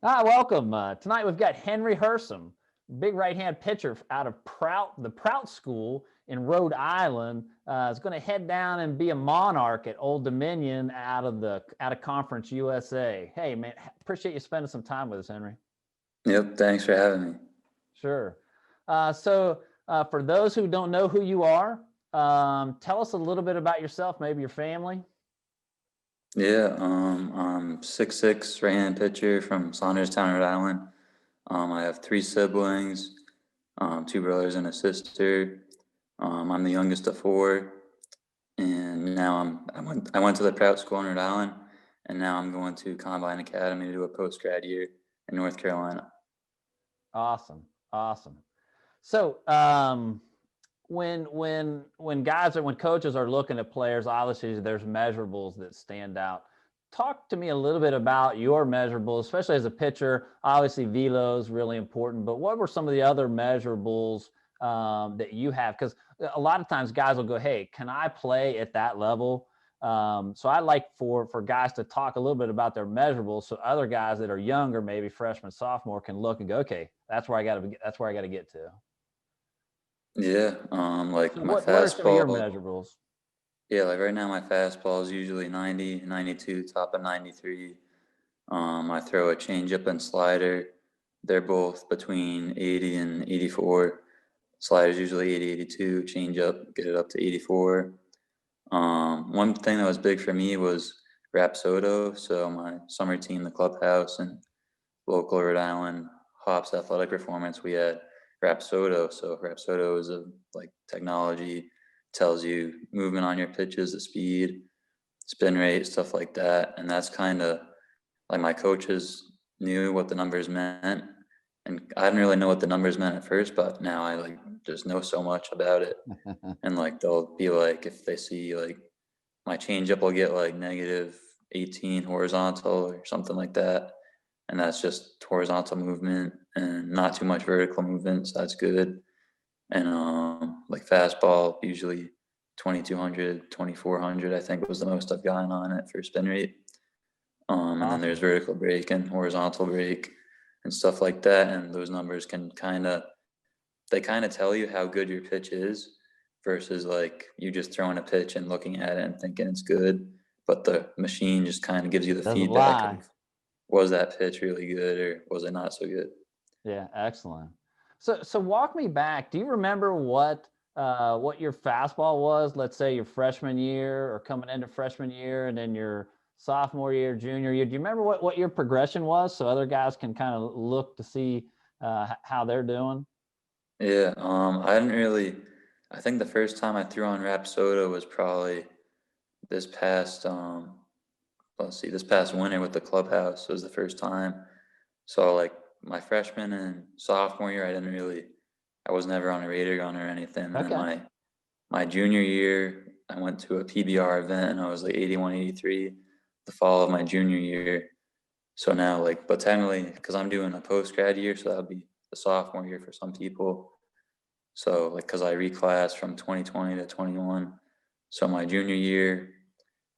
Welcome. Tonight we've got Henry Hersum, big right-hand pitcher out of the Prout School in Rhode Island. Is going to head down and be a Monarch at Old Dominion out of Conference USA. Hey, man, appreciate you spending some time with us, Henry. Yep, thanks for having me. Sure. For those who don't know who you are, tell us a little bit about yourself, maybe your family. Yeah, I'm 6'6", right-hand pitcher from Saunderstown, Rhode Island. I have three siblings, two brothers and a sister. I'm the youngest of four, and now I went to the Prout School in Rhode Island, and now I'm going to Combine Academy to do a post-grad year in North Carolina. Awesome. So, when coaches are looking at players, obviously there's measurables that stand out. Talk to me a little bit about your measurables, especially as a pitcher. Obviously, velo is really important, but what were some of the other measurables that you have? Because a lot of times guys will go, "Hey, can I play at that level?" So I like for guys to talk a little bit about their measurables, so other guys that are younger, maybe freshman, sophomore, can look and go, "Okay, that's where I got to get to." Yeah, like So my what are some of your fastball. measurables? Yeah, like right now my fastball is usually 90, 92, top of 93. I throw a changeup and slider. They're both between 80 and 84. Slider's usually 80, 82. Changeup, get it up to 84. One thing that was big for me was Rapsodo. So my summer team, the clubhouse and local Rhode Island Hops Athletic Performance, we had Rapsodo. So Rapsodo is a like technology, tells you movement on your pitches, the speed, spin rate, stuff like that. And that's kind of like my coaches knew what the numbers meant. And I didn't really know what the numbers meant at first, but now I like just know so much about it. And like they'll be like, if they see like my changeup will get like negative 18 horizontal or something like that. And that's just horizontal movement and not too much vertical movement. So that's good. And like fastball, usually 2200, 2400, I think was the most I've gotten on it for spin rate. And then there's Awesome. vertical break and horizontal break and stuff like that. And those numbers can they kind of tell you how good your pitch is versus like you just throwing a pitch and looking at it and thinking it's good. But the machine just kind of gives you the Doesn't feedback lie. of was that pitch really good or was it not so good? Yeah, excellent. So walk me back. Do you remember what your fastball was? Let's say your freshman year or coming into freshman year, and then your sophomore year, junior year. Do you remember what your progression was, so other guys can kind of look to see how they're doing? Yeah, I didn't really. I think the first time I threw on Rapsodo was probably this past let's see, this past winter with the clubhouse was the first time. So like my freshman and sophomore year, I was never on a radar gun or anything. And then Okay. my junior year, I went to a PBR event and I was like 81, 83 the fall of my junior year. So now like, but technically, because I'm doing a post grad year, so that would be the sophomore year for some people. So like, because I reclassed from 2020 to 21. So my junior year,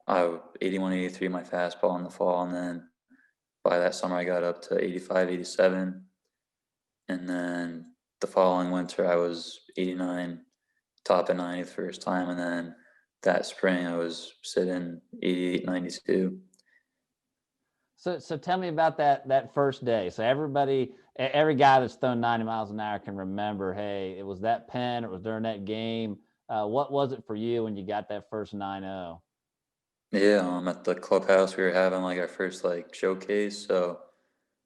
81, 83 my fastball in the fall, and then by that summer I got up to 85, 87, and then the following winter I was 89, top of 90 the first time, and then that spring I was sitting 88, 92. So tell me about that first day. So every guy that's thrown 90 miles an hour can remember, hey, it was that pen, it was during that game. What was it for you when you got that first 9-0? Yeah, at the clubhouse we were having like our first like showcase, so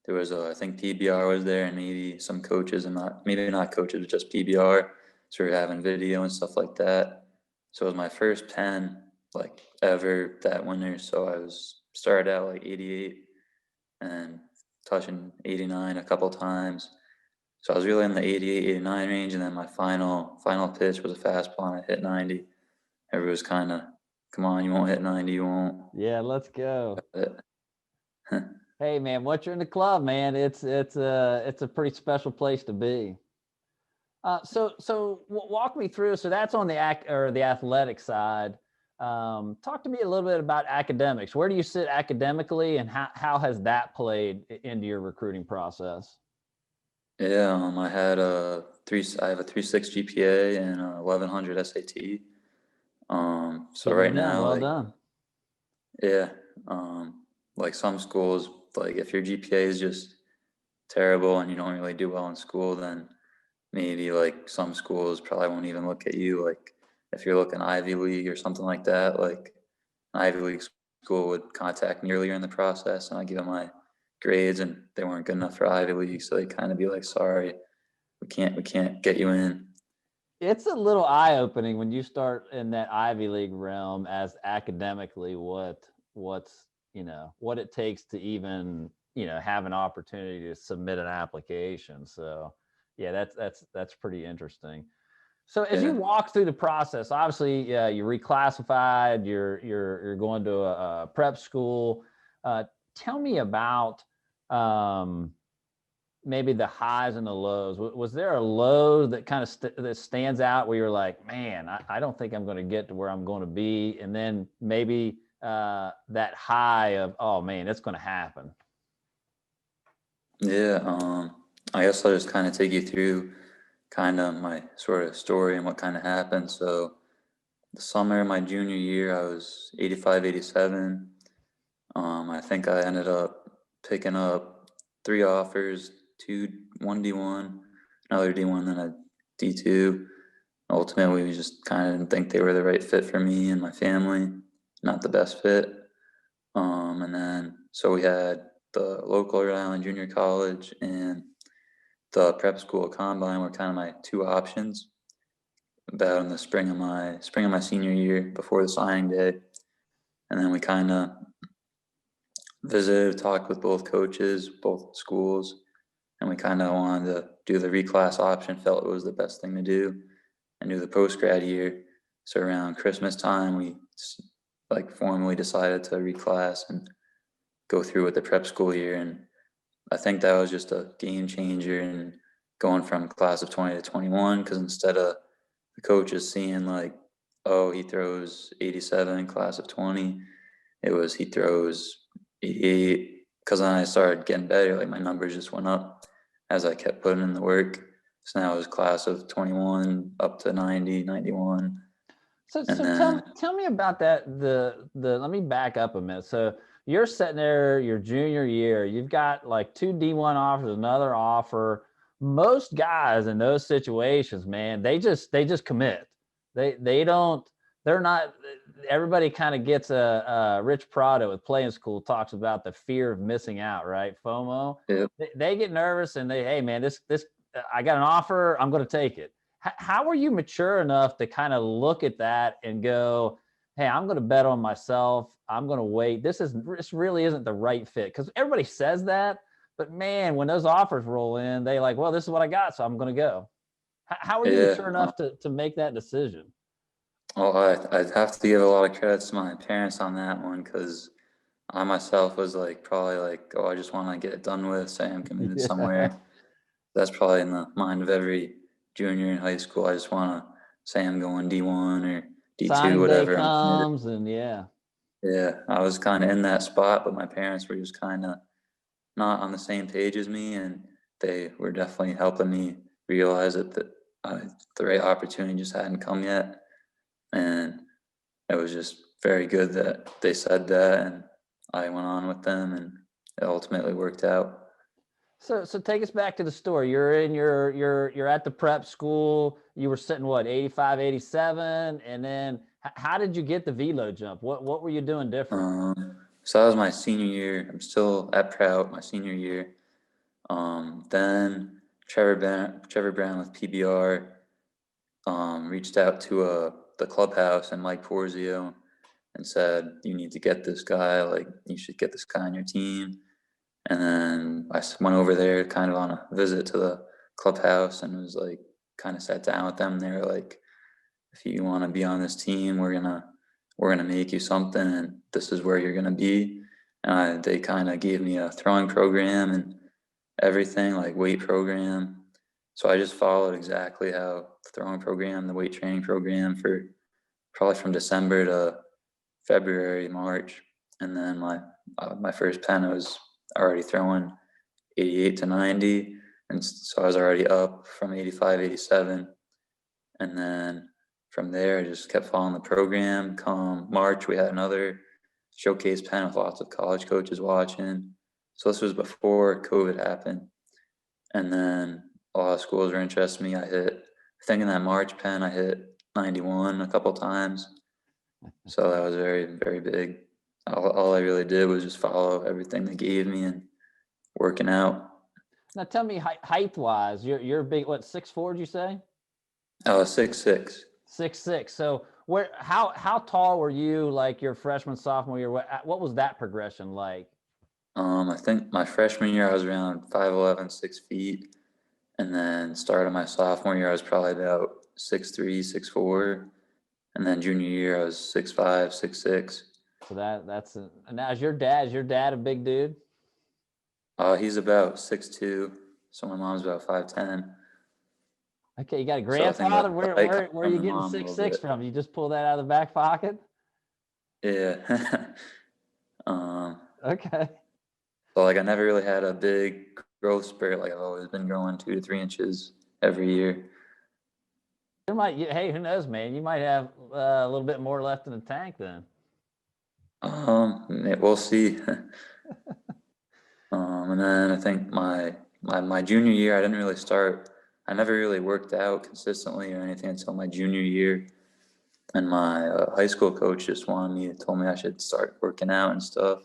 there was I think PBR was there and maybe some coaches and maybe not coaches, but just PBR. So we were having video and stuff like that. So it was my first pen like ever that winter. So I was started out like 88 and touching 89 a couple times. So I was really in the 88, 89 range, and then my final pitch was a fastball and I hit 90. Everybody was kind of, come on, you won't hit 90, you won't. Yeah, let's go. But Hey man, once you're in the club, man, it's a pretty special place to be. Walk me through. So that's on the athletic side. Talk to me a little bit about academics. Where do you sit academically, and how has that played into your recruiting process? Yeah, I have a 3.6 GPA and a 1100 SAT. So Getting right it done. now, Well like, done. yeah, like some schools, like if your GPA is just terrible and you don't really do well in school, then maybe like some schools probably won't even look at you. Like if you're looking Ivy League or something like that, like an Ivy League school would contact me earlier in the process and I give them my grades and they weren't good enough for Ivy League. So they kind of be like, sorry, we can't get you in. It's a little eye-opening when you start in that Ivy League realm as academically what's what it takes to even have an opportunity to submit an application. So yeah, that's pretty interesting. So as you Yeah. walk through the process, obviously you're reclassified, you're going to a prep school. Tell me about um, maybe the highs and the lows. Was there a low that kind of that stands out where you're like, man, I don't think I'm going to get to where I'm going to be, and then maybe that high of, oh man, it's going to happen. Yeah. I guess I'll just kind of take you through kind of my sort of story and what kind of happened. So the summer of my junior year, I was 85, 87. I think I ended up picking up 3 offers, one D1, another D1, then a D2. Ultimately, we just kind of didn't think they were the right fit for me and my family, not the best fit. And then, so we had the local Rhode Island Junior College and the prep school combine were kind of my two options about in the spring of my senior year before the signing day. And then we kind of visited, talked with both coaches, both schools, and we kind of wanted to do the reclass option, felt it was the best thing to do, and do the post grad year. So around Christmas time, we like formally decided to reclass and go through with the prep school year. And I think that was just a game changer in going from class of 20 to 21, because instead of the coaches seeing like, oh, he throws 87 class of 20, it was he throws 88. Because then I started getting better, like my numbers just went up as I kept putting in the work. So now it was class of 21 up to 90, 91. So, And so then tell me about that. Let me back up a minute. So you're sitting there your junior year. You've got like two D1 offers, another offer. Most guys in those situations, man, they just commit. They don't. They're not. Everybody kind of gets a Rich Prado with Playing School talks about the fear of missing out, right? FOMO. yep, They get nervous and hey man, this I got an offer. I'm going to take it. How were you mature enough to kind of look at that and go, hey, I'm going to bet on myself. I'm going to wait. This really isn't the right fit, because everybody says that, but man, when those offers roll in, they like, well, this is what I got, so I'm going to go. How are you yeah. mature enough to make that decision? Well, I'd have to give a lot of credit to my parents on that one, because I myself was like probably like, oh, I just want to get it done with, say I'm committed Yeah. somewhere. That's probably in the mind of every junior in high school. I just want to say I'm going D1 or D2, Signing day whatever. I'm committed. comes, and yeah. Yeah, I was kind of in that spot, but my parents were just kind of not on the same page as me, and they were definitely helping me realize that the right opportunity just hadn't come yet. And it was just very good that they said that, and I went on with them, and it ultimately worked out. So take us back to the story. You're in you're at the prep school. You were sitting what, 85, 87, and then how did you get the velo jump? What were you doing different? So that was my senior year. I'm still at Prout, my senior year. Then Trevor Brown with PBR reached out to the clubhouse and Mike Porzio and said, "You need to get this guy. Like, you should get this guy on your team." And then I went over there kind of on a visit to the clubhouse and was like, kind of sat down with them. They were like, if you want to be on this team, we're gonna make you something, and this is where you're gonna be. And they kind of gave me a throwing program and everything, like weight program. So I just followed exactly how the throwing program, the weight training program, for probably from December to February, March, and then my first pen I was already throwing 88 to 90, and so I was already up from 85, 87, and then from there I just kept following the program. Come March, we had another showcase pen with lots of college coaches watching. So this was before COVID happened, and then a lot of schools were interested in me. I think in that March pen, I hit 91 a couple times. So that was very, very big. All I really did was just follow everything they gave me and working out. Now tell me, height wise, you're big. What, 6'4"? Did you say? I was 6'6". 6'6". So how tall were you like your freshman, sophomore year? What was that progression like? I think my freshman year I was around 5'11", 6 feet, and then started my sophomore year I was probably about 6'3", 6'4", and then junior year I was 6'5", 6'6". So now is your dad a big dude? He's about 6'2", so my mom's about 5'10". Okay, you got a So I think grandfather. the height comes Where are from you the getting mom a little 6'6" bit. from? You just pull that out of the back pocket? Yeah. Okay. So like I never really had a big growth spurt. Like I've always been growing 2 to 3 inches every year. Hey, who knows, man? You might have a little bit more left in the tank then. We'll see. And then I think my junior year, I didn't really start. I never really worked out consistently or anything until my junior year. And my high school coach just told me I should start working out and stuff.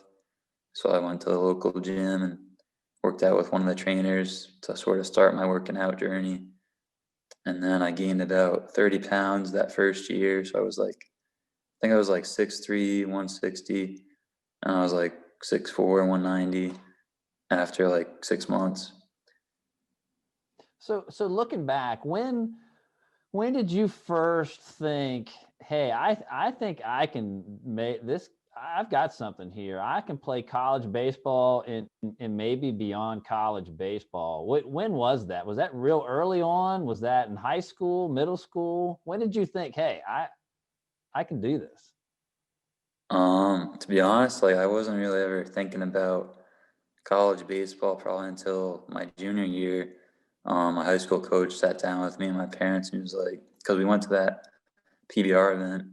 So I went to the local gym and worked out with one of the trainers to sort of start my working out journey. And then I gained about 30 pounds that first year. So I think I was like 6'3", 160. And I was like 6'4", 190 after like 6 months. So looking back, when did you first think, hey, I think I can make this, I've got something here. I can play college baseball and maybe beyond college baseball. When was that? Was that real early on? Was that in high school, middle school? When did you think, hey, I can do this? To be honest, like I wasn't really ever thinking about college baseball probably until my junior year. My high school coach sat down with me and my parents and he was like, because we went to that PBR event,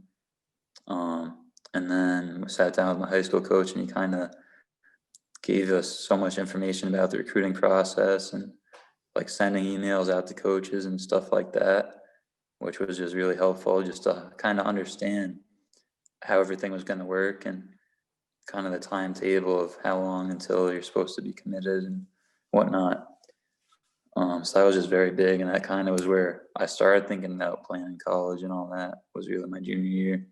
and then we sat down with my high school coach and he kind of gave us so much information about the recruiting process and like sending emails out to coaches and stuff like that, which was just really helpful just to kind of understand how everything was going to work and kind of the timetable of how long until you're supposed to be committed and whatnot. So that was just very big, and that kind of was where I started thinking about playing in college and all that was really my junior year.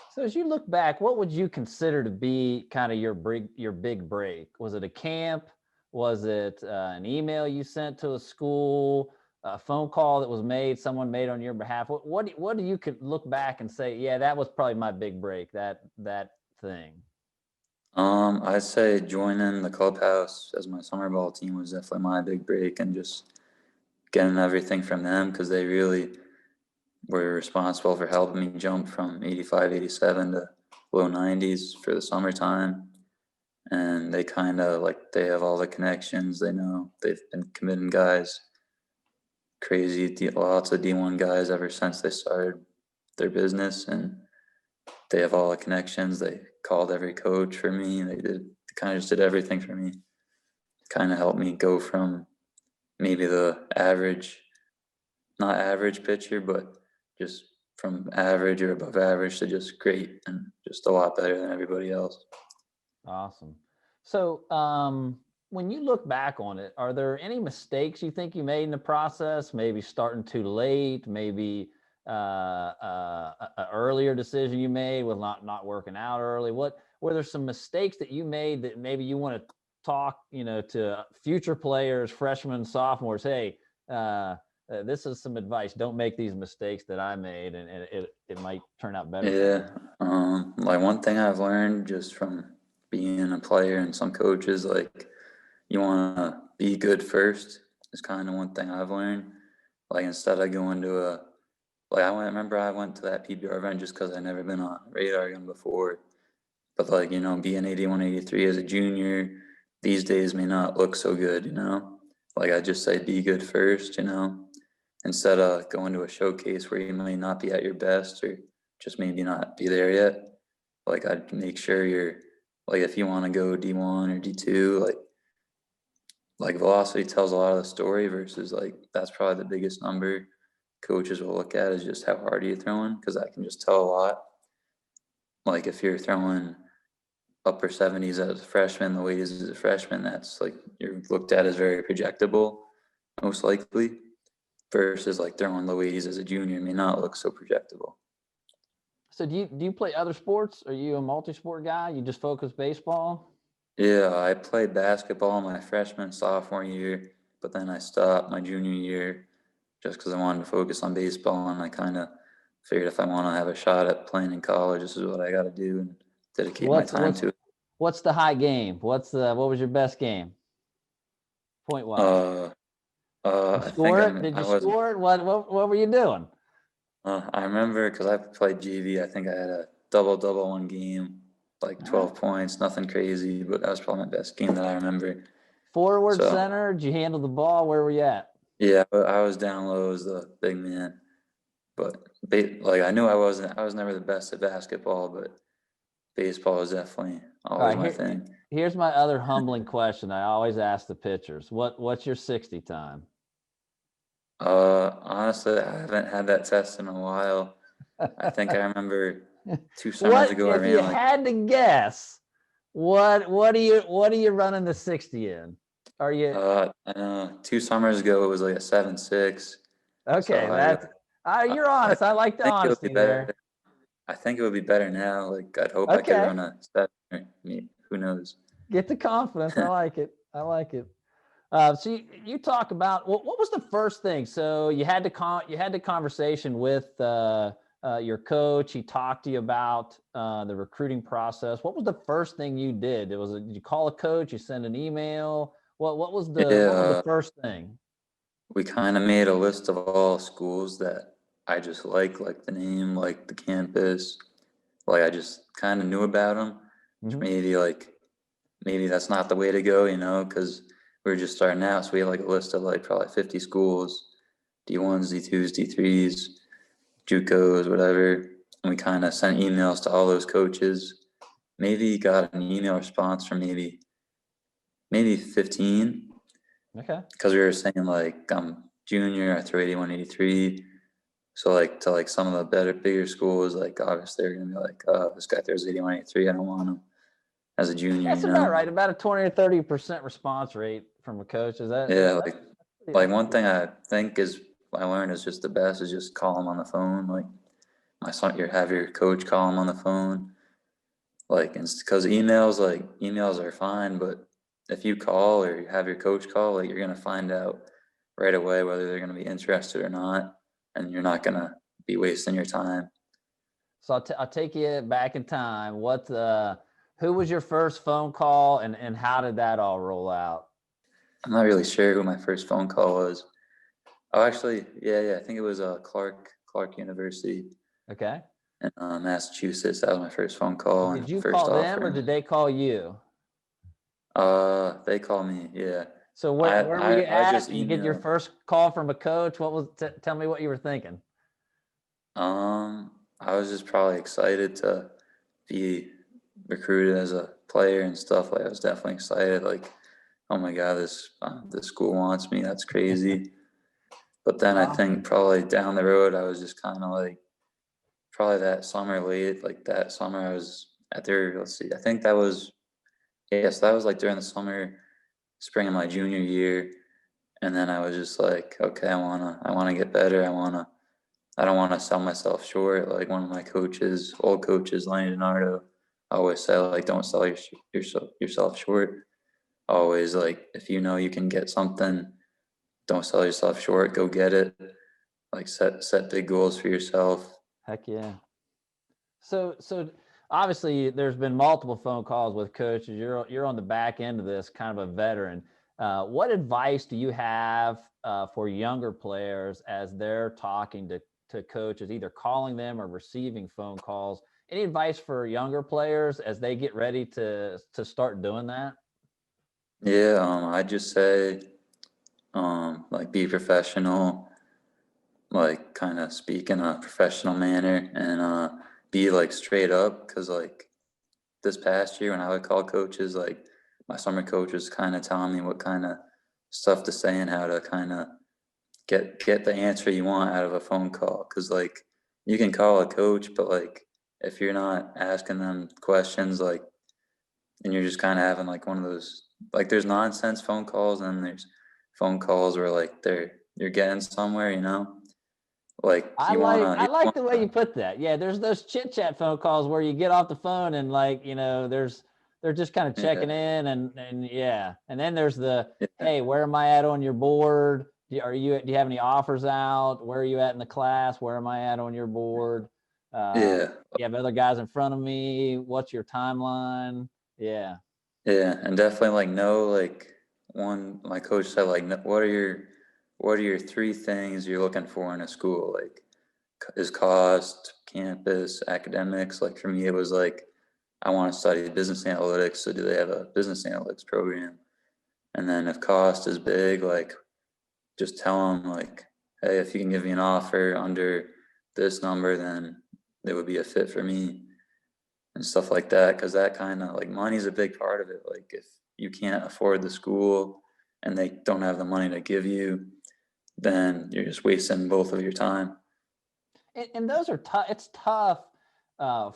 So as you look back, what would you consider to be kind of your big break? Was it a camp? Was it an email you sent to a school? A phone call that was made, someone made on your behalf? What do you could look back and say, yeah, that was probably my big break, that thing? I'd say joining the clubhouse as my summer ball team was definitely my big break, and just getting everything from them because they really were responsible for helping me jump from 85, 87 to low 90s for the summertime. And they kind of they have all the connections. They know they've been committing guys, lots of D1 guys ever since they started their business, and they have all the connections. They called every coach for me. They kind of just did everything for me. Kind of helped me go from maybe the not average pitcher, but just from average or above average to just great and just a lot better than everybody else. Awesome. So when you look back on it, are there any mistakes you think you made in the process? Maybe starting too late, maybe an earlier decision you made with not working out early. Were there some mistakes that you made that maybe you want to talk, to future players, freshmen, sophomores? Hey, this is some advice. Don't make these mistakes that I made, and it might turn out better. Yeah. Like one thing I've learned just from being a player and some coaches, like you want to be good first is kind of one thing I've learned. Like instead of going to like remember I went to that PBR event just because I'd never been on radar gun before. But like, being 81, 83 as a junior these days may not look so good, Like I just say be good first, instead of going to a showcase where you may not be at your best or just maybe not be there yet. Like I'd make sure you're like if you want to go D1 or D2, like velocity tells a lot of the story versus like that's probably the biggest number coaches will look at is just how hard are you throwing, because that can just tell a lot. Like if you're throwing upper 70s as a freshman, the weight is as a freshman, that's like you're looked at as very projectable, most likely, versus like throwing low 80s as a junior may not look so projectable. So do you play other sports? Are you a multi-sport guy? You just focus baseball? Yeah, I played basketball my freshman, sophomore year, but then I stopped my junior year just because I wanted to focus on baseball, and I kind of figured if I want to have a shot at playing in college, this is what I got to do and dedicate my time to it. What's the high game? What was your best game? Point wise. I think Did you score it? What were you doing? I remember because I played JV. I think I had a double one game, like 12 points, nothing crazy, but that was probably my best game that I remember. Forward, center? Did you handle the ball? Where were you at? Yeah, but I was down low as the big man. But like I knew I was never the best at basketball, but baseball was definitely always my thing. Here's my other humbling question I always ask the pitchers. What's your 60 time? Honestly, I haven't had that test in a while. I think I remember 2 summers ago I ran. If you had to guess, what are you running the 60 in? Are you 2 summers ago it was like a 7.6. Okay, so you're honest. I like the honesty there. I think it would be better now. Like I'd hope I could run a 7. Who knows? Get the confidence. I like it. So you talk about what was the first thing? So you had the conversation with your coach. He talked to you about the recruiting process. What was the first thing you did? Did you call a coach? You send an email? What was the first thing? We kind of made a list of all schools that I just like the name, like the campus. Like I just kind of knew about them. Mm-hmm. Maybe that's not the way to go, because we were just starting out. So we had like a list of like probably 50 schools, D1s, D2s, D3s, JUCOs, whatever. And we kind of sent emails to all those coaches. Maybe got an email response from maybe 15. Okay. Because we were saying like I'm junior, I throw 81, 83. So like to like some of the bigger schools, like obviously they're gonna be like, this guy throws 81, 83. I don't want him as a junior. That's about right. About a 20 or 30% response rate from a coach. Is that? Yeah, like one thing I think is I learned is just the best is just call him on the phone. Like my son, have your coach call him on the phone. Like, because emails are fine, but if you call or you have your coach call, like you're gonna find out right away whether they're gonna be interested or not, and you're not gonna be wasting your time. So I'll take you back in time. Who was your first phone call, and how did that all roll out? I'm not really sure who my first phone call was. Oh, actually, yeah. I think it was Clark University. Okay. In Massachusetts. That was my first phone call. Did you call them or did they call you? They called me. Yeah. So where were you at? You get your first call from a coach. Tell me what you were thinking. I was just probably excited to be recruited as a player and stuff. Like I was definitely excited. Like, oh my God, this school wants me. That's crazy. But then I think probably down the road, I was just kind of like, probably that summer I was at their, let's see, I think that was like during the summer, spring of my junior year. And then I was just like, okay, I wanna get better. I don't want to sell myself short. Like one of my old coaches, Lenny DiNardo, always said, like, don't sell yourself short. Always like, if you know you can get something, don't sell yourself short. Go get it. Like set big goals for yourself. Heck yeah. So obviously there's been multiple phone calls with coaches. You're on the back end of this, kind of a veteran. What advice do you have for younger players as they're talking to to coaches, either calling them or receiving phone calls. Any advice for younger players as they get ready to start doing that? Yeah, I just say, like, be professional, like, kind of speak in a professional manner, and be like straight up. Cause like this past year when I would call coaches, like my summer coach was kind of telling me what kind of stuff to say and how to kind of get the answer you want out of a phone call. Cause like you can call a coach, but like if you're not asking them questions, like, and you're just kind of having like one of those, like, there's nonsense phone calls and then there's phone calls where like you're getting somewhere, you know, like I you like the way wanna you put that. Yeah, there's those chit chat phone calls where you get off the phone and like, they're just kind of checking yeah, in and yeah. And then there's the, yeah, hey, where am I at on your board? Do you have any offers out? Where are you at in the class? Where am I at on your board? yeah, You have other guys in front of me. What's your timeline? Yeah. yeah, and definitely like know, like, my coach said, like, what are your three things you're looking for in a school? Like, is cost, campus, academics. Like for me, it was like, I want to study business analytics. So do they have a business analytics program? And then if cost is big, like just tell them like, hey, if you can give me an offer under this number, then it would be a fit for me and stuff like that. Cause that kind of like money's a big part of it. Like if you can't afford the school and they don't have the money to give you, then you're just wasting both of your time. And those are tough. It's tough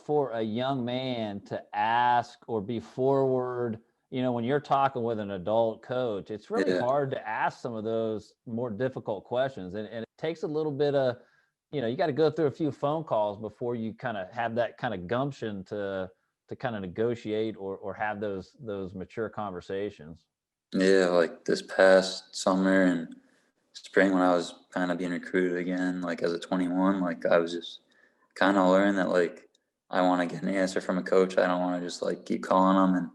for a young man to ask or be forward. When you're talking with an adult coach, it's really Yeah. hard to ask some of those more difficult questions. And it takes a little bit of, you got to go through a few phone calls before you kind of have that kind of gumption to kind of negotiate or have those mature conversations. Yeah, like this past summer and spring when I was kind of being recruited again, like as a 21, like I was just kind of learning that like I want to get an answer from a coach. I don't want to just like keep calling them and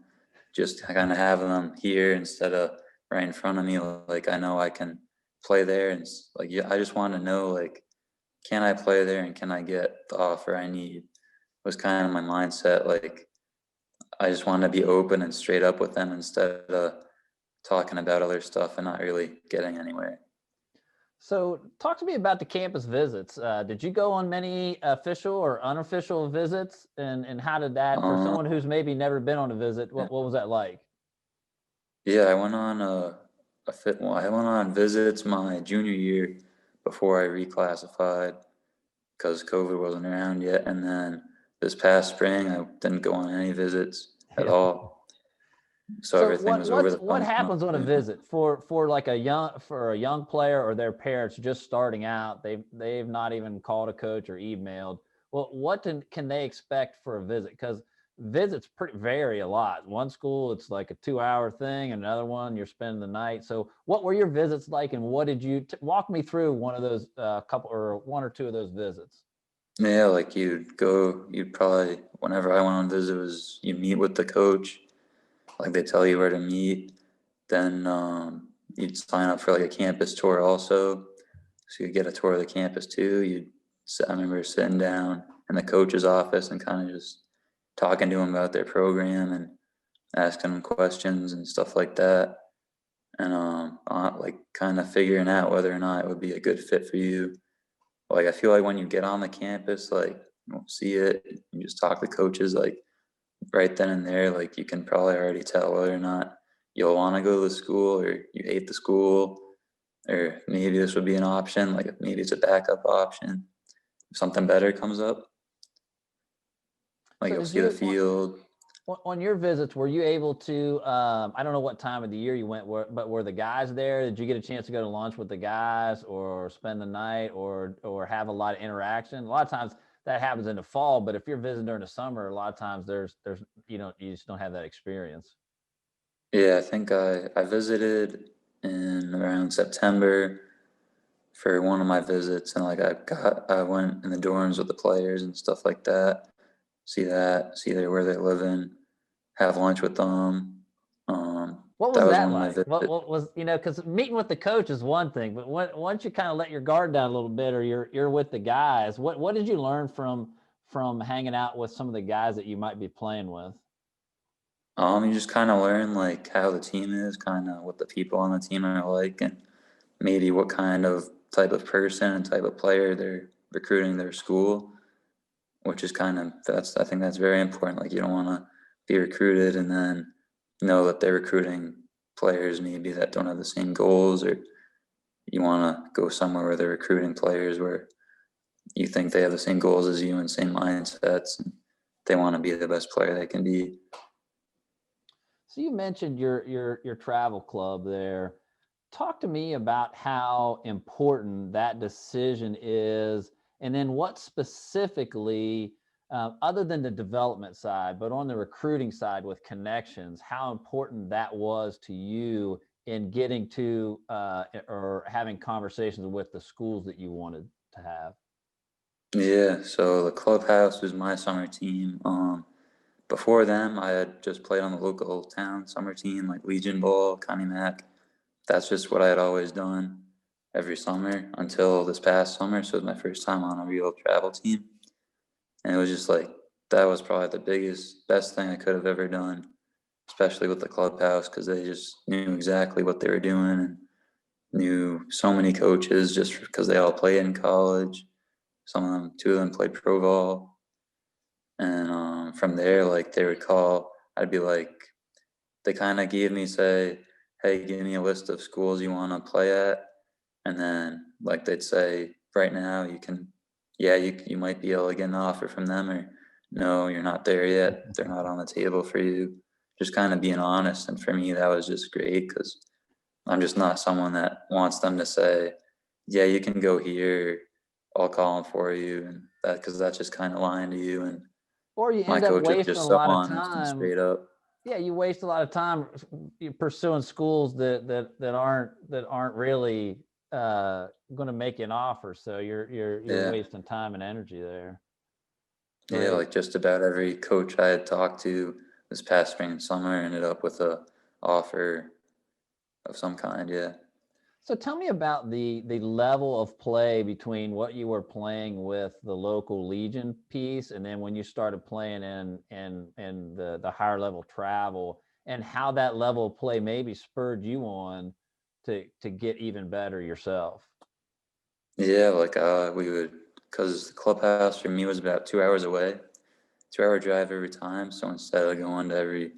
just kind of have them here instead of right in front of me. Like I know I can play there and like, yeah, I just want to know like, can I play there and can I get the offer I need? Was kind of my mindset. Like I just want to be open and straight up with them instead of talking about other stuff and not really getting anywhere. So, talk to me about the campus visits. Did you go on many official or unofficial visits, and how did that, for Um, someone who's maybe never been on a visit, yeah, what was that like? yeah, I went on well, I went on visits my junior year before I reclassified because COVID wasn't around yet, and then this past spring I didn't go on any visits at Yeah. all, so So, everything was over the what phone. happens on a visit for like a young player or their parents just starting out? They've not even called a coach or emailed. Well, can they expect for a visit? Because visits vary a lot. One school it's like a 2 hour thing, another one you're spending the night. So, what were your visits like, and what did you walk me through one of those couple or one or two of those visits? Yeah, like you'd probably, whenever I went on visit, was you meet with the coach, like they tell you where to meet, then you'd sign up for like a campus tour also, so you get a tour of the campus too. I remember sitting down in the coach's office and kind of just talking to them about their program and asking them questions and stuff like that, and like kind of figuring out whether or not it would be a good fit for you. Like I feel like when you get on the campus, like you won't see it, you just talk to coaches like right then and there, like you can probably already tell whether or not you'll want to go to the school or you hate the school, or maybe this would be an option, like maybe it's a backup option if something better comes up, like So, you'll did see the you field. on your visits, were you able to, I don't know what time of the year you went, but were the guys there? Did you get a chance to go to lunch with the guys or spend the night or have a lot of interaction? A lot of times that happens in the fall, but if you're visiting during the summer, a lot of times you just don't have that experience. Yeah, I think I visited in around September for one of my visits, and like I went in the dorms with the players and stuff like that, see where they're living, have lunch with them, What was that was that one of my like? What visits. what was, because meeting with the coach is one thing, but once you kind of let your guard down a little bit, or you're with the guys, what did you learn from hanging out with some of the guys that you might be playing with? You just kind of learn like how the team is, kind of what the people on the team are like, and maybe what kind of type of person and type of player they're recruiting their school, which is kind of I think that's very important. Like you don't want to be recruited and then know that they're recruiting players maybe that don't have the same goals, or you want to go somewhere where they're recruiting players where you think they have the same goals as you and same mindsets, and they want to be the best player they can be. So you mentioned your travel club there. Talk to me about how important that decision is, and then what specifically, other than the development side, but on the recruiting side with connections, how important that was to you in getting to or having conversations with the schools that you wanted to have. Yeah, so the clubhouse was my summer team. Before them, I had just played on the local town summer team, like Legion Ball, Connie Mac. That's just what I had always done every summer until this past summer. So it was my first time on a real travel team. And it was just like, that was probably the best thing I could have ever done, especially with the clubhouse, because they just knew exactly what they were doing and knew so many coaches just because they all played in college. Some of them, two of them played pro ball. And from there, like they would call, I'd be like, they kind of gave me, say, hey, give me a list of schools you want to play at. And then like they'd say, right now you can, yeah, you might be able to get an offer from them, or no, you're not there yet. They're not on the table for you. Just kind of being honest. And for me, that was just great because I'm just not someone that wants them to say, yeah, you can go here. I'll call them for you. And that, because that's just kind of lying to you. And Or you my end up coach is wasting a just so lot of honest and time. straight up. Yeah, you waste a lot of time pursuing schools that aren't really going to make you an offer. So you're Yeah. wasting time and energy there. Yeah, Great. like just about every coach I had talked to this past spring and summer ended up with a offer of some kind. Yeah. So tell me about the level of play between what you were playing with the local Legion piece, and then when you started playing in the higher level travel, and how that level of play maybe spurred you on to get even better yourself. Yeah, like we would, because the clubhouse for me was about 2 hours away, 2 hour drive every time. So instead of going to every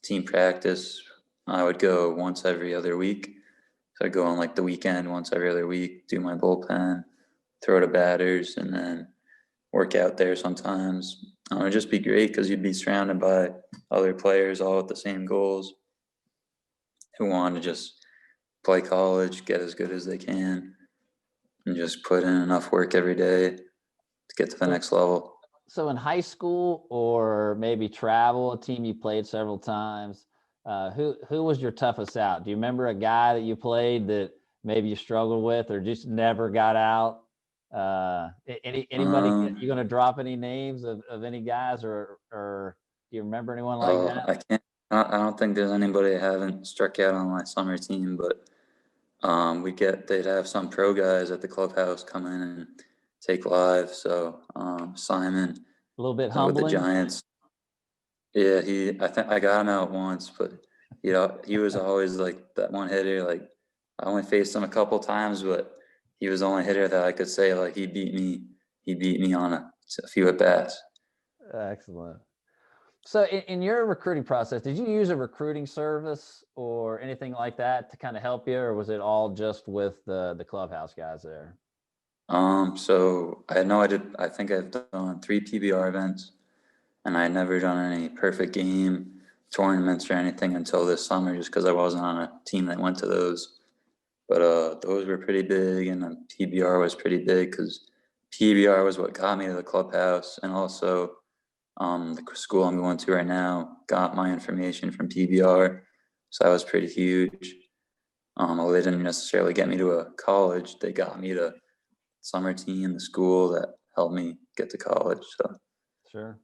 team practice, I would go once every other week. So I'd go on like the weekend once every other week, do my bullpen, throw to batters, and then work out there sometimes. It'd just be great because you'd be surrounded by other players all with the same goals who want to just play college, get as good as they can, and just put in enough work every day to get to the So next level. so in high school or maybe travel, a team you played several times, who was your toughest out? Do you remember a guy that you played that maybe you struggled with or just never got out? Anybody? You Um, going to drop any names of any guys, or do you remember anyone like that? I can't. I don't think there's anybody I haven't struck out on my summer team, but they'd have some pro guys at the clubhouse come in and take live. So Simon A little bit with the humbling. Giants. Yeah, I think I got him out once, but he was always like that one hitter. Like I only faced him a couple times, but he was the only hitter that I could say like he beat me. He beat me on a few at bats. Excellent. So in your recruiting process, did you use a recruiting service or anything like that to kind of help you, or was it all just with the clubhouse guys there? So I know I did. I think I've done 3 PBR events, and I had never done any perfect game tournaments or anything until this summer, just because I wasn't on a team that went to those. But those were pretty big, and the PBR was pretty big because PBR was what got me to the clubhouse, and also the school I'm going to right now got my information from PBR, so that was pretty huge. Although they didn't necessarily get me to a college, they got me to summer team, the school that helped me get to college. So Sure.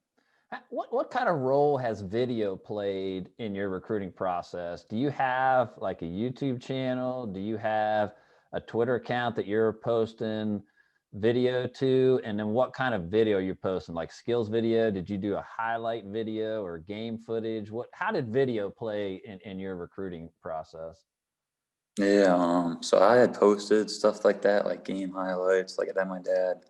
What kind of role has video played in your recruiting process? Do you have like a YouTube channel? Do you have a Twitter account that you're posting video to? And then what kind of video you're posting? Like skills video? Did you do a highlight video or game footage? How did video play in your recruiting process? Yeah, so I had posted stuff like that, like game highlights, like I had my dad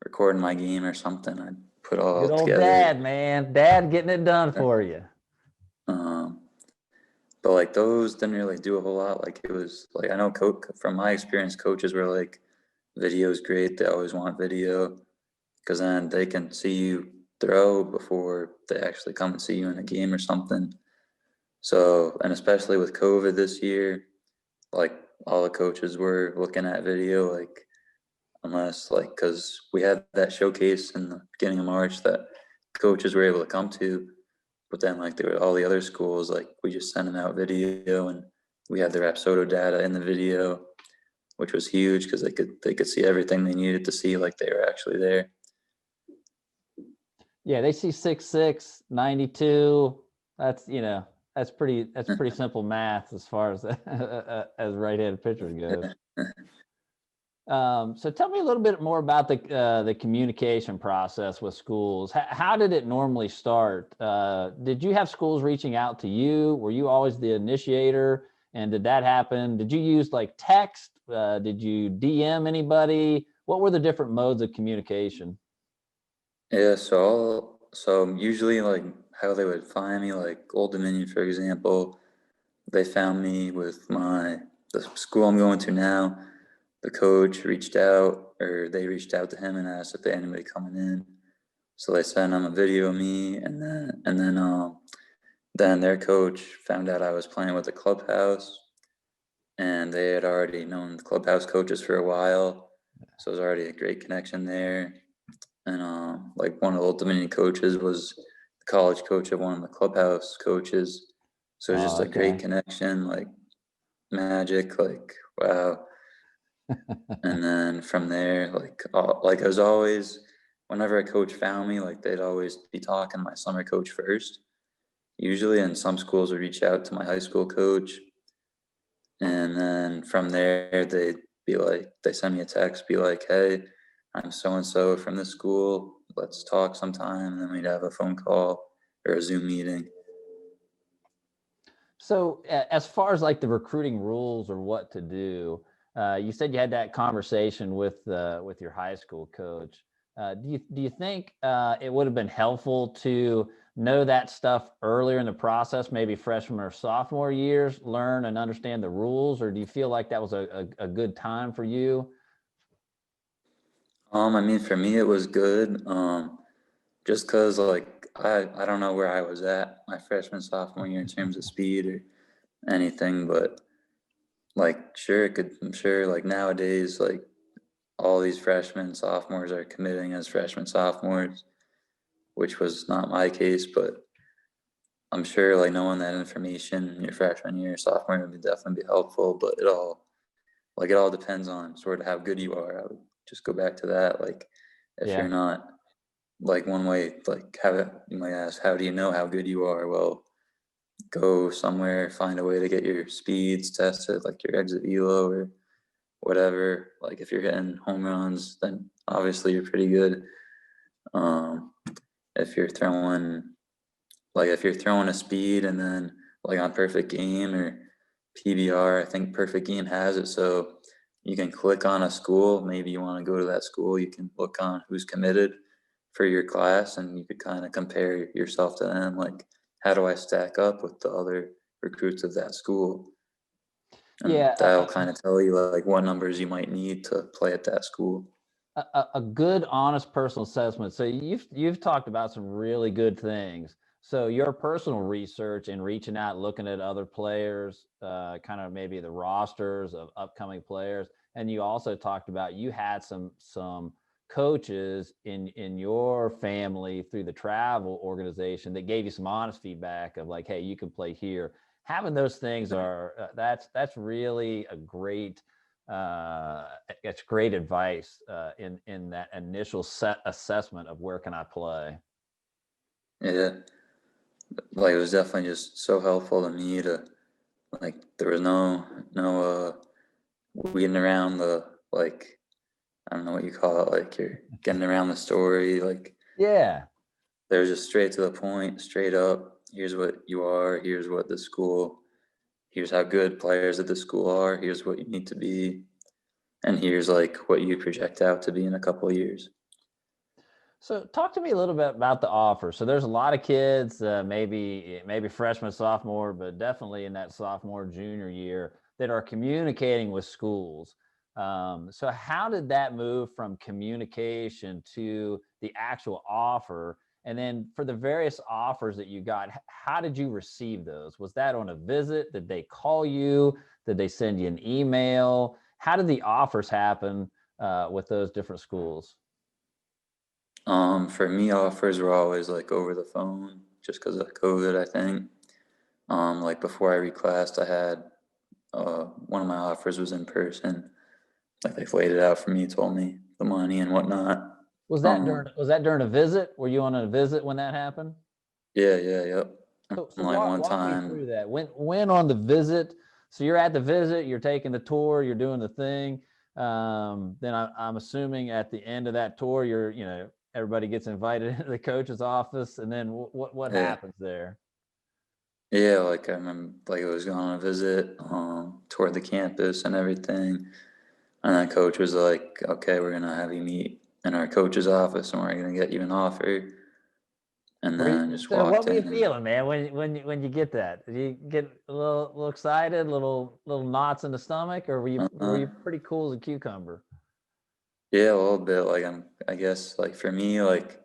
recording my game or something. I'd put Good all old together. dad, man. Dad getting it done for you. Um, but like those didn't really do a whole lot. Like it was like I know from my experience, coaches were like, "Video is great. They always want video because then they can see you throw before they actually come and see you in a game or something." So, and especially with COVID this year, like all the coaches were looking at video, like unless like because we had that showcase in the beginning of March that coaches were able to come to, but then like there were all the other schools, like we just sent them out video and we had their Rapsodo data in the video, which was huge because they could see everything they needed to see, like they were actually there. Yeah, they see 6'6", 92. That's that's pretty simple math as far as as right-handed pitchers goes. So tell me a little bit more about the communication process with schools. How did it normally start? Did you have schools reaching out to you? Were you always the initiator? And did that happen? Did you use like text? Did you DM anybody? What were the different modes of communication? Yeah, so usually like how they would find me, like Old Dominion, for example, they found me with the school I'm going to now. The coach reached out, or they reached out to him and asked if they had anybody coming in. So they sent him a video of me, and then their coach found out I was playing with the clubhouse, and they had already known the clubhouse coaches for a while, so it was already a great connection there. And like one of the Old Dominion coaches was the college coach of one of the clubhouse coaches, so it was just Oh, a great okay. connection, like magic, like wow. And then from there, like I was always, whenever a coach found me, like they'd always be talking to my summer coach first, usually, and some schools would reach out to my high school coach, and then from there they'd be like, they send me a text, be like, "Hey, I'm so and so from this school. Let's talk sometime." And then we'd have a phone call or a Zoom meeting. So as far as like the recruiting rules or what to do, you said you had that conversation with your high school coach. Do you think it would have been helpful to know that stuff earlier in the process, maybe freshman or sophomore years, learn and understand the rules, or do you feel like that was a good time for you? I mean, for me, it was good. Just cause like I don't know where I was at my freshman sophomore year in terms of speed or anything, but like sure it could. I'm sure like nowadays like all these freshmen sophomores are committing as freshmen sophomores, which was not my case, but I'm sure like knowing that information your freshman year, sophomore year would definitely be helpful, but it all depends on sort of how good you are. I would just go back to that. Like if Yeah. you're not like one way, like how you might ask, how do you know how good you are? Well, go somewhere, find a way to get your speeds tested, like your exit velo or whatever. Like if you're hitting home runs, then obviously you're pretty good. Um, if you're throwing if you're throwing a speed and then like on Perfect Game or PBR, I think Perfect Game has it, so you can click on a school. Maybe you want to go to that school. You can look on who's committed for your class, and you could kind of compare yourself to them. Like, how do I stack up with the other recruits of that school? And Yeah, that'll kind of tell you like what numbers you might need to play at that school. a good, honest personal assessment. So you've talked about some really good things. So your personal research and reaching out, looking at other players, kind of maybe the rosters of upcoming players, and you also talked about you had some coaches in your family through the travel organization that gave you some honest feedback of like, hey, you can play here. Having those things are that's really a great it's great advice in that initial set assessment of where can I play. Yeah, like it was definitely just so helpful to me to, like, there was no weeding around the, like, I don't know what you call it, like you're getting around the story, like Yeah. they were just straight to the point, straight up. Here's what you are. Here's what the school. Here's how good players at the school are. Here's what you need to be, and here's like what you project out to be in a couple of years. So talk to me a little bit about the offer. So there's a lot of kids, maybe freshman, sophomore, but definitely in that sophomore, junior year that are communicating with schools. So how did that move from communication to the actual offer? And then for the various offers that you got, how did you receive those? Was that on a visit? Did they call you? Did they send you an email? How did the offers happen with those different schools? For me, offers were always like over the phone, just because of COVID, I think. Like before I reclassed, I had one of my offers was in person. Like they laid it out for me, told me the money and whatnot. Was that during a visit? Were you on a visit when that happened? Yep. And So like one walk me time, through that. When on the visit, so you're at the visit, you're taking the tour, you're doing the thing. Then I'm assuming at the end of that tour, everybody gets invited into the coach's office, and then what yeah, happens there? yeah, like I remember, like I was going on a visit, toward the campus and everything, and then coach was like, "Okay, we're gonna have you meet in our coach's office, and we're gonna get you an offer." And then just So what walked were you in, and feeling, man, when you get that? Did you get a little excited, little knots in the stomach, or were uh, you pretty cool as a cucumber? yeah, a little bit. Like I guess, like for me, like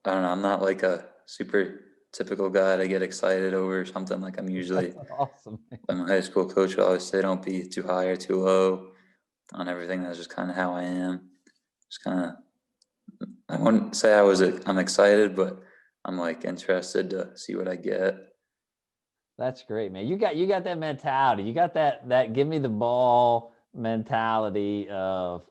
I don't know, I'm not like a super typical guy to get excited over something. Like I'm usually, That's awesome. like my high school coach would always say, "Don't be too high or too low on everything." That's just kind of how I am. Just kind of, I wouldn't say I'm excited, but I'm like interested to see what I get. That's great, man. You got that mentality. You got that give me the ball mentality of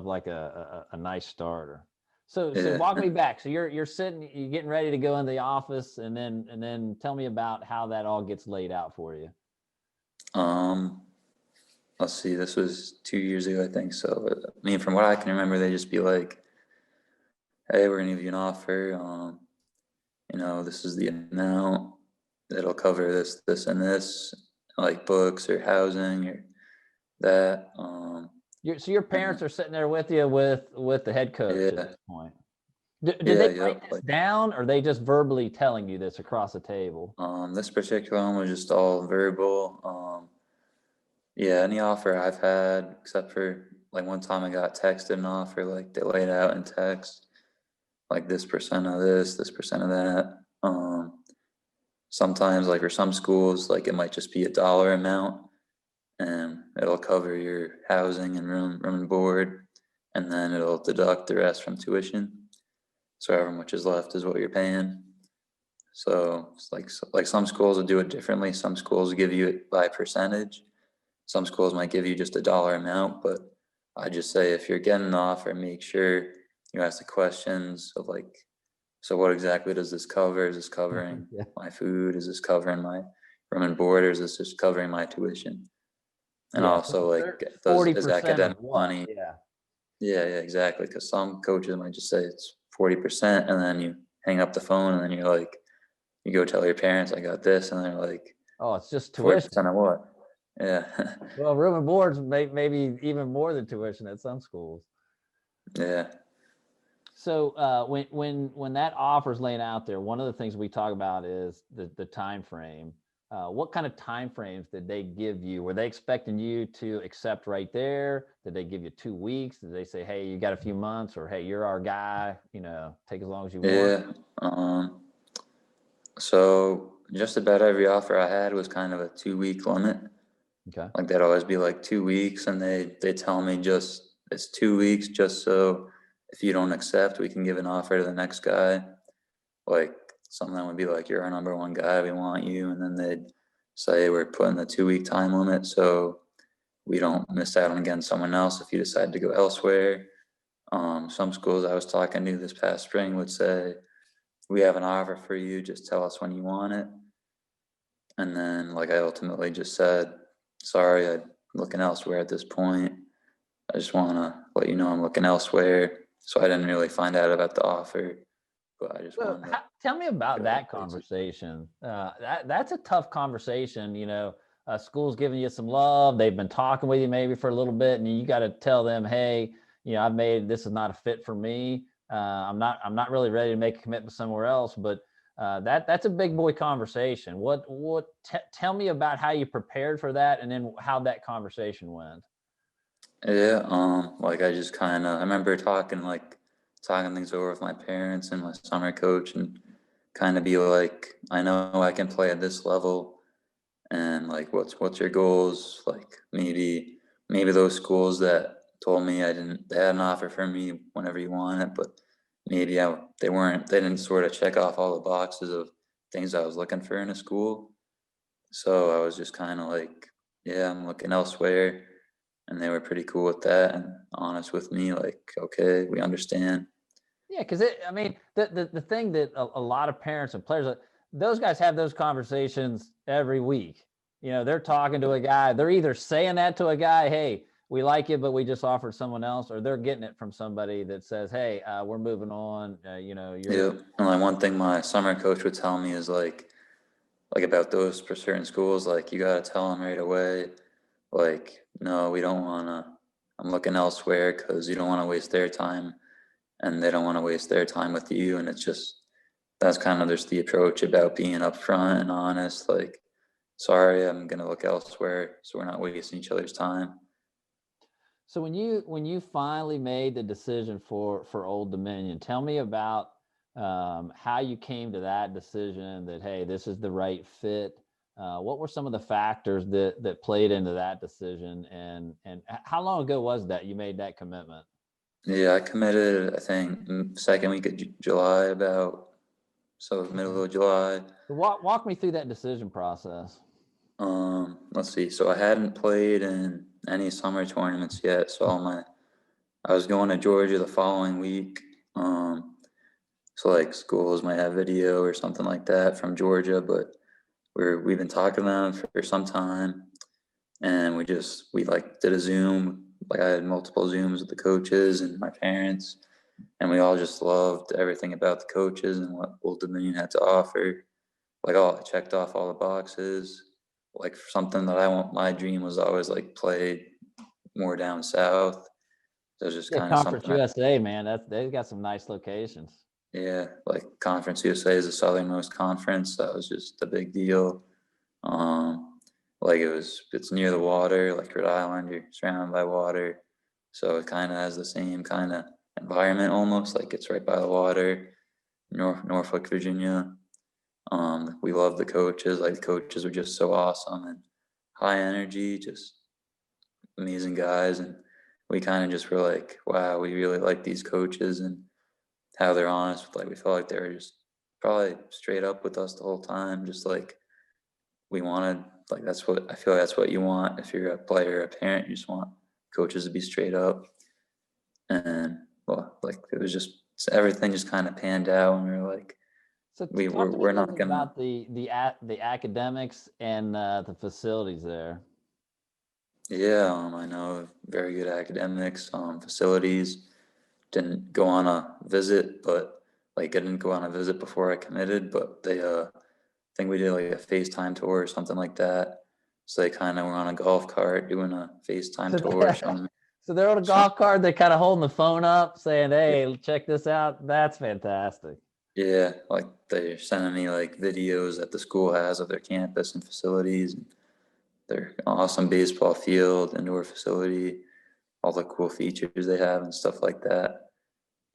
like a nice starter. So Yeah. walk me back. So you're sitting, you're getting ready to go in the office, and then tell me about how that all gets laid out for you. Um, let's see, this was 2 years ago, I think. So, I mean, from what I can remember, they just be like, "Hey, we're gonna give you an offer. This is the amount that'll cover this, this, and this, like books or housing or that." So your And parents are sitting there with you with the head coach at yeah, this point. Did yeah, they write yep. this Like, down, or are they just verbally telling you this across the table? this particular one was just all verbal. Yeah, any offer I've had, except for like one time I got texted an offer, like they laid out in text, like this percent of this percent of that. Sometimes, like for some schools, like it might just be a dollar amount, and it'll cover your housing and room and board, and then it'll deduct the rest from tuition. So however much is left is what you're paying. So it's like some schools will do it differently. Some schools give you it by percentage. Some schools might give you just a dollar amount, but I just say if you're getting an offer, make sure you ask the questions of like, so what exactly does this cover? Is this covering Yeah. my food? Is this covering my room and board? Or is this just covering my tuition? And Yeah. also, like, They're is 40% of academic what? money? Yeah. Yeah, exactly. Because some coaches might just say it's 40%, and then you hang up the phone, and then you're like, you go tell your parents, I got this, and they're like, Oh, it's just tuition. 40% of what? Yeah, Well, room and boards maybe even more than tuition at some schools. yeah. So when that offer's laying out there, one of the things we talk about is the time frame. What kind of time frames did they give you? Were they expecting you to accept right there? Did they give you 2 weeks? Did they say, hey, you got a few months, or hey, you're our guy, take as long as you want? Yeah. So just about every offer I had was kind of a 2 week limit. Okay. Like they'd always be like 2 weeks, and they tell me just it's 2 weeks, just so if you don't accept, we can give an offer to the next guy. Like some of them would be like, "You're our number one guy, we want you," and then they'd say we're putting the 2 week time limit so we don't miss out on getting someone else if you decide to go elsewhere. Some schools I was talking to this past spring would say, we have an offer for you, just tell us when you want it. And then like I ultimately just said, sorry, I'm looking elsewhere at this point. I just want to let you know I'm looking elsewhere. So I didn't really find out about the offer, but I just So wanted to tell me about go that places. conversation. That's a tough conversation. School's giving you some love. They've been talking with you maybe for a little bit, and you got to tell them, hey, I've made this is not a fit for me. I'm not really ready to make a commitment somewhere else. But that's a big boy conversation. Tell me about how you prepared for that, and then how that conversation went. Yeah, like I just kind of, I remember talking things over with my parents and my summer coach, and kind of be like, I know I can play at this level, and like, what's your goals? Like maybe those schools that told me they had an offer for me whenever you want it, but maybe they didn't sort of check off all the boxes of things I was looking for in a school. So I was just kind of like, yeah, I'm looking elsewhere. And they were pretty cool with that and honest with me, like, okay, we understand. Yeah, because the thing that a lot of parents and players, those guys have those conversations every week. They're talking to a guy. They're either saying that to a guy, hey, we like you, but we just offered someone else, or they're getting it from somebody that says, hey, we're moving on. Yeah. And like one thing my summer coach would tell me is like about those for certain schools, like you got to tell them right away, like, no, we don't want to, I'm looking elsewhere, because you don't want to waste their time and they don't want to waste their time with you. And it's just, that's kind of just the approach about being upfront and honest, like, sorry, I'm going to look elsewhere, so we're not wasting each other's time. So when you finally made the decision for Old Dominion, tell me about how you came to that decision that, hey, this is the right fit. What were some of the factors that played into that decision, and how long ago was that you made that commitment? Yeah, I committed, I think, second week of July, so middle of July. So walk me through that decision process. Let's see. So I hadn't played in any summer tournaments yet. So I was going to Georgia the following week. So like schools might have video or something like that from Georgia, but we've been talking to them for some time, and we like did a Zoom. Like I had multiple Zooms with the coaches and my parents, and we all just loved everything about the coaches and what Old Dominion had to offer. Like I checked off all the boxes. Like for something that my dream was always like play more down south. So it was just Yeah, kind of Conference something USA, man, they've got some nice locations. yeah, like Conference USA is the southernmost conference. That was just a big deal. Um, like it's near the water, like Rhode Island, you're surrounded by water. So it kind of has the same kind of environment almost, like it's right by the water. Norfolk, Virginia. We love the coaches. Like the coaches were just so awesome and high energy, just amazing guys. And we kind of just were like, wow, we really like these coaches and how they're honest. Like we felt like they were just probably straight up with us the whole time. Just like we wanted, like that's what I feel like that's what you want if you're a player or a parent. You just want coaches to be straight up. And well, like it was just everything just kind of panned out, and we were like, So talk to me we're a little not bit gonna. about the academics and the facilities there. Yeah, I know very good academics, facilities. Didn't go on a visit, but like I didn't go on a visit before I committed, but I think we did like a FaceTime tour or something like that. So they kind of were on a golf cart doing a FaceTime So tour, showing, so they're on a showing, golf cart. They're kind of holding the phone up, saying, "Hey, check this out." That's fantastic. yeah, like they're sending me like videos that the school has of their campus and facilities, and their awesome baseball field, indoor facility, all the cool features they have and stuff like that.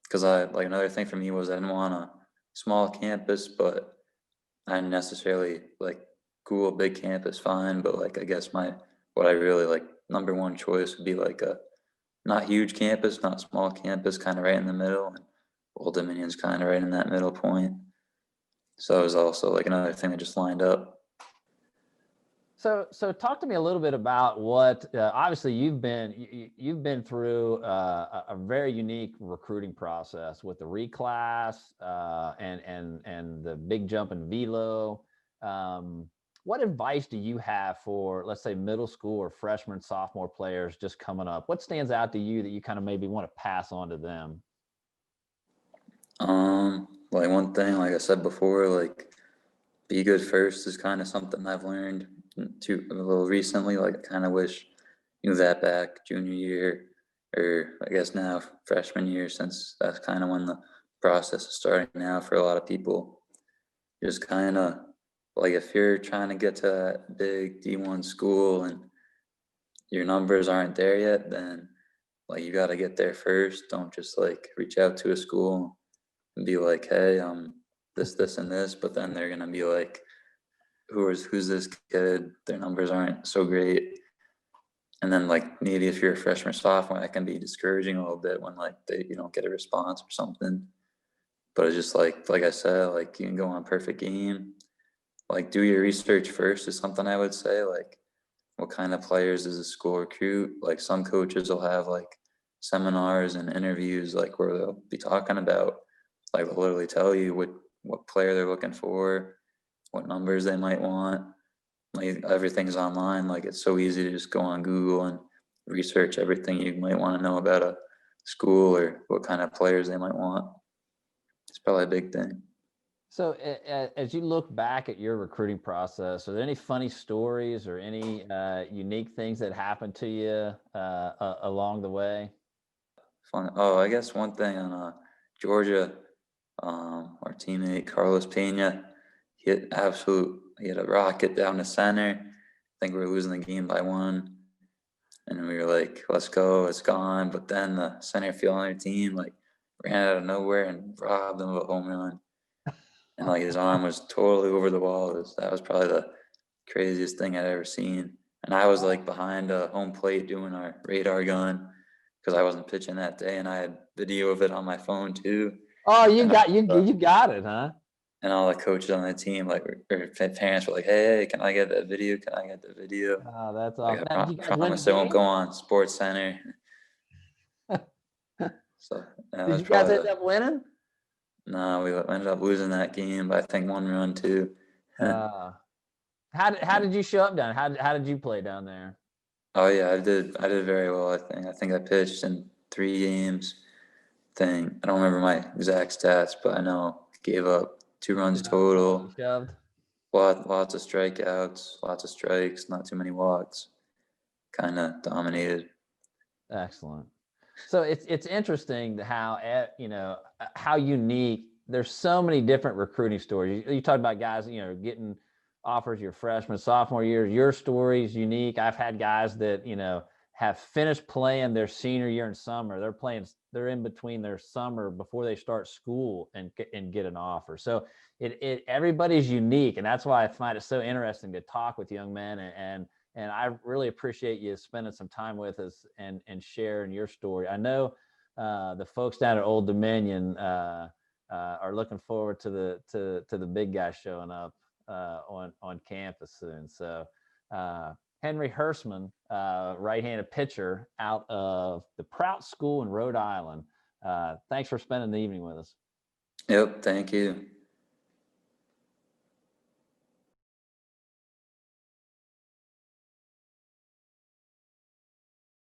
Because I like another thing for me was I didn't want a small campus, but I didn't necessarily like cool big campus fine, but like I guess what I really like number one choice would be like a not huge campus, not small campus, kind of right in the middle, and Old Dominion's kind of right in that middle point. So it was also like another thing that just lined up. So talk to me a little bit about what obviously you've been through a very unique recruiting process with the reclass and the big jump in velo. What advice do you have for, let's say, middle school or freshman, sophomore players just coming up? What stands out to you that you kind of maybe want to pass on to them? Like one thing, like I said before, like be good first is kind of something I've learned to a little recently. Like I kind of wish knew that back junior year, or I guess now freshman year, since that's kind of when the process is starting now for a lot of people. Just kind of like if you're trying to get to that big D1 school and your numbers aren't there yet, then like you got to get there first. Don't just like reach out to a school and be like, hey, this, and this, but then they're gonna be like, who's this kid? Their numbers aren't so great. And then like maybe if you're a freshman, sophomore, that can be discouraging a little bit when like you don't get a response or something. But it's just like I said, like you can go on perfect game. Like do your research first is something I would say. Like what kind of players does the school recruit? Like some coaches will have like seminars and interviews like where they'll be talking about, like they'll literally tell you what player they're looking for, what numbers they might want. Like everything's online. Like it's so easy to just go on Google and research everything you might want to know about a school or what kind of players they might want. It's probably a big thing. So as you look back at your recruiting process, are there any funny stories or any unique things that happened to you along the way? Fun. Oh, I guess one thing on Georgia, our teammate Carlos Pena, he had a rocket down the center. I think we were losing the game by 1, and we were like, "Let's go, it's gone." But then the center field on their team like ran out of nowhere and robbed them of a home run, and like his arm was totally over the wall. That was probably the craziest thing I'd ever seen. And I was like behind a home plate doing our radar gun because I wasn't pitching that day, and I had video of it on my phone too. Oh, And you got it, huh? and all the coaches on the team, like, or parents were like, "Hey, can I get that video? Can I get the video?" Oh, that's Like, awesome. Now, did you guys win the promise it won't go game? on Sports Center. So that Did was you guys probably end up winning? no, we ended up losing that game by I think 1 run too. Uh, how did you show up down? How did you play down there? Oh yeah, I did very well. I think I pitched in 3 games. I don't remember my exact stats, but I know I gave up 2 runs You total. shoved. Lots of strikeouts, lots of strikes, not too many walks. Kind of dominated. Excellent. So it's interesting how how unique. There's so many different recruiting stories. You talk about guys, getting offers your freshman, sophomore year. Your story is unique. I've had guys that have finished playing their senior year in summer. They're in between their summer before they start school and get an offer. So everybody's unique, and that's why I find it so interesting to talk with young men and I really appreciate you spending some time with us and sharing your story. I know the folks down at Old Dominion are looking forward to the big guy showing up on campus soon. So Henry Hersum, right-handed pitcher out of the Prout School in Rhode Island. Thanks for spending the evening with us. Yep, thank you.